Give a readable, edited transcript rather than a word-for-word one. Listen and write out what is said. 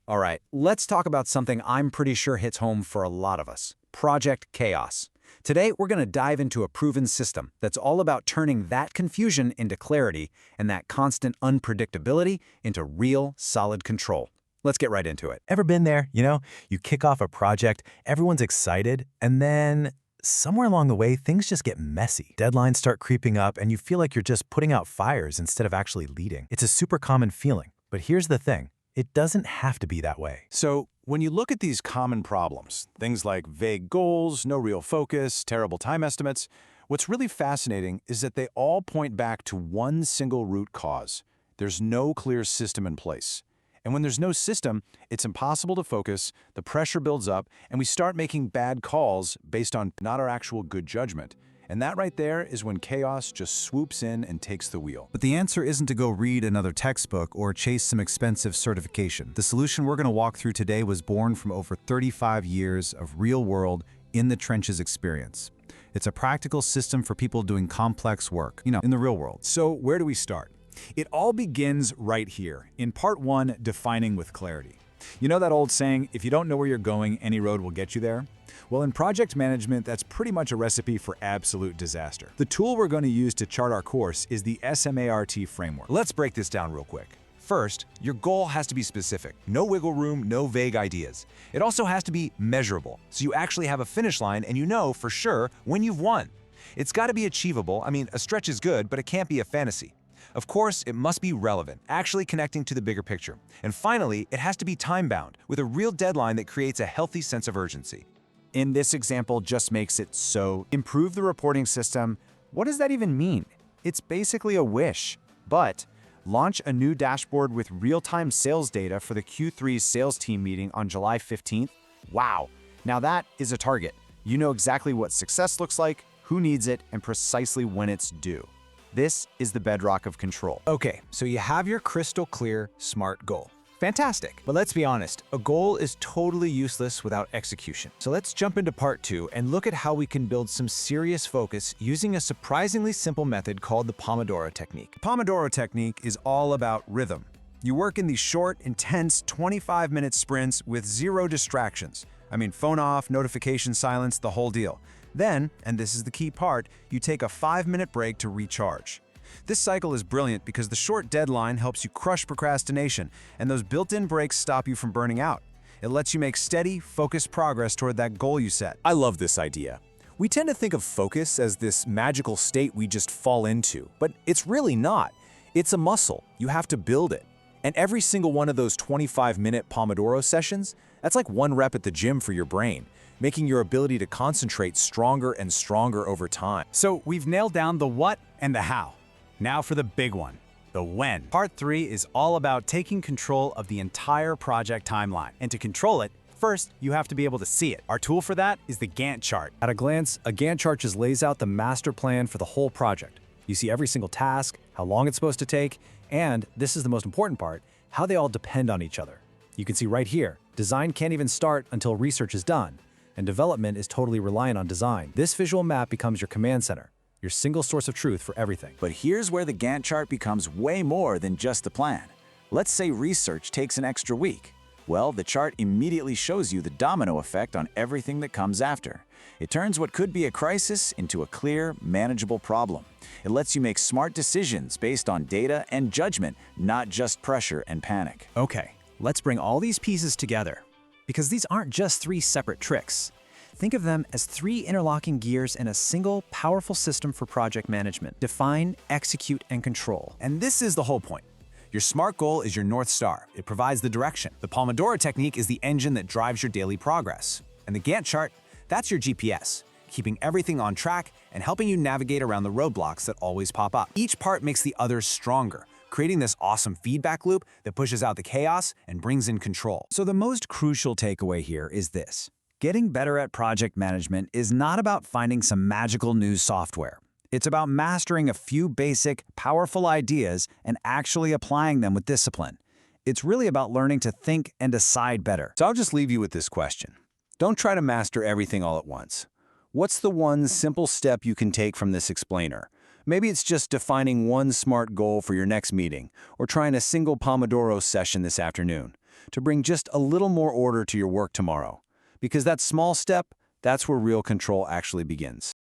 All right, let's talk about something I'm pretty sure hits home for a lot of us: Project Chaos. Today, we're going to dive into a proven system that's all about turning that confusion into clarity and that constant unpredictability into real, solid control. Let's get right into it. Ever been there? You kick off a project, everyone's excited, and then somewhere along the way, things just get messy. Deadlines start creeping up, and you feel like you're just putting out fires instead of actually leading. It's a super common feeling, but here's the thing. It doesn't have to be that way. So, when you look at these common problems, things like vague goals, no real focus, terrible time estimates, what's really fascinating is that they all point back to one single root cause. There's no clear system in place. And when there's no system, it's impossible to focus, the pressure builds up, and we start making bad calls based on not our actual good judgment. And that right there is when chaos just swoops in and takes the wheel. But the answer isn't to go read another textbook or chase some expensive certification. The solution we're going to walk through today was born from over 35 years of real-world, in-the-trenches experience. It's a practical system for people doing complex work, in the real world. So where do we start? It all begins right here, in part one, defining with clarity. You know that old saying, if you don't know where you're going, any road will get you there? Well, in project management, that's pretty much a recipe for absolute disaster. The tool we're going to use to chart our course is the SMART framework. Let's break this down real quick. First, your goal has to be specific. No wiggle room, no vague ideas. It also has to be measurable, so you actually have a finish line and you know for sure when you've won. It's got to be achievable. A stretch is good, but it can't be a fantasy. Of course, it must be relevant, actually connecting to the bigger picture. And finally, it has to be time-bound, with a real deadline that creates a healthy sense of urgency. In this example just makes it so. Improve the reporting system. What does that even mean? It's basically a wish. But launch a new dashboard with real-time sales data for the Q3 sales team meeting on July 15th. Wow. Now that is a target. You know exactly what success looks like, who needs it, and precisely when it's due. This is the bedrock of control. Okay, so you have your crystal clear, SMART goal. Fantastic. But let's be honest, a goal is totally useless without execution. So let's jump into part two and look at how we can build some serious focus using a surprisingly simple method called the Pomodoro technique. The Pomodoro technique is all about rhythm. You work in these short, intense 25-minute sprints with zero distractions. Phone off, notification silence, the whole deal. Then, and this is the key part, you take a 5-minute break to recharge. This cycle is brilliant because the short deadline helps you crush procrastination, and those built-in breaks stop you from burning out. It lets you make steady, focused progress toward that goal you set. I love this idea. We tend to think of focus as this magical state we just fall into, but it's really not. It's a muscle. You have to build it. And every single one of those 25-minute Pomodoro sessions, that's like one rep at the gym for your brain, making your ability to concentrate stronger and stronger over time. So we've nailed down the what and the how. Now for the big one, the when. Part 3 is all about taking control of the entire project timeline. And to control it, first, you have to be able to see it. Our tool for that is the Gantt chart. At a glance, a Gantt chart just lays out the master plan for the whole project. You see every single task, how long it's supposed to take, and, this is the most important part, how they all depend on each other. You can see right here, design can't even start until research is done, and development is totally reliant on design. This visual map becomes your command center, your single source of truth for everything. But here's where the Gantt chart becomes way more than just the plan. Let's say research takes an extra week. Well, the chart immediately shows you the domino effect on everything that comes after. It turns what could be a crisis into a clear, manageable problem. It lets you make smart decisions based on data and judgment, not just pressure and panic. Okay, let's bring all these pieces together. Because these aren't just 3 separate tricks. Think of them as 3 interlocking gears in a single, powerful system for project management. Define, execute, and control. And this is the whole point. Your SMART goal is your North Star. It provides the direction. The Pomodoro technique is the engine that drives your daily progress. And the Gantt chart, that's your GPS, keeping everything on track and helping you navigate around the roadblocks that always pop up. Each part makes the others stronger, creating this awesome feedback loop that pushes out the chaos and brings in control. So the most crucial takeaway here is this. Getting better at project management is not about finding some magical new software. It's about mastering a few basic, powerful ideas and actually applying them with discipline. It's really about learning to think and decide better. So I'll just leave you with this question. Don't try to master everything all at once. What's the one simple step you can take from this explainer? Maybe it's just defining one SMART goal for your next meeting, or trying a single Pomodoro session this afternoon. to bring just a little more order to your work tomorrow. Because that small step, that's where real control actually begins.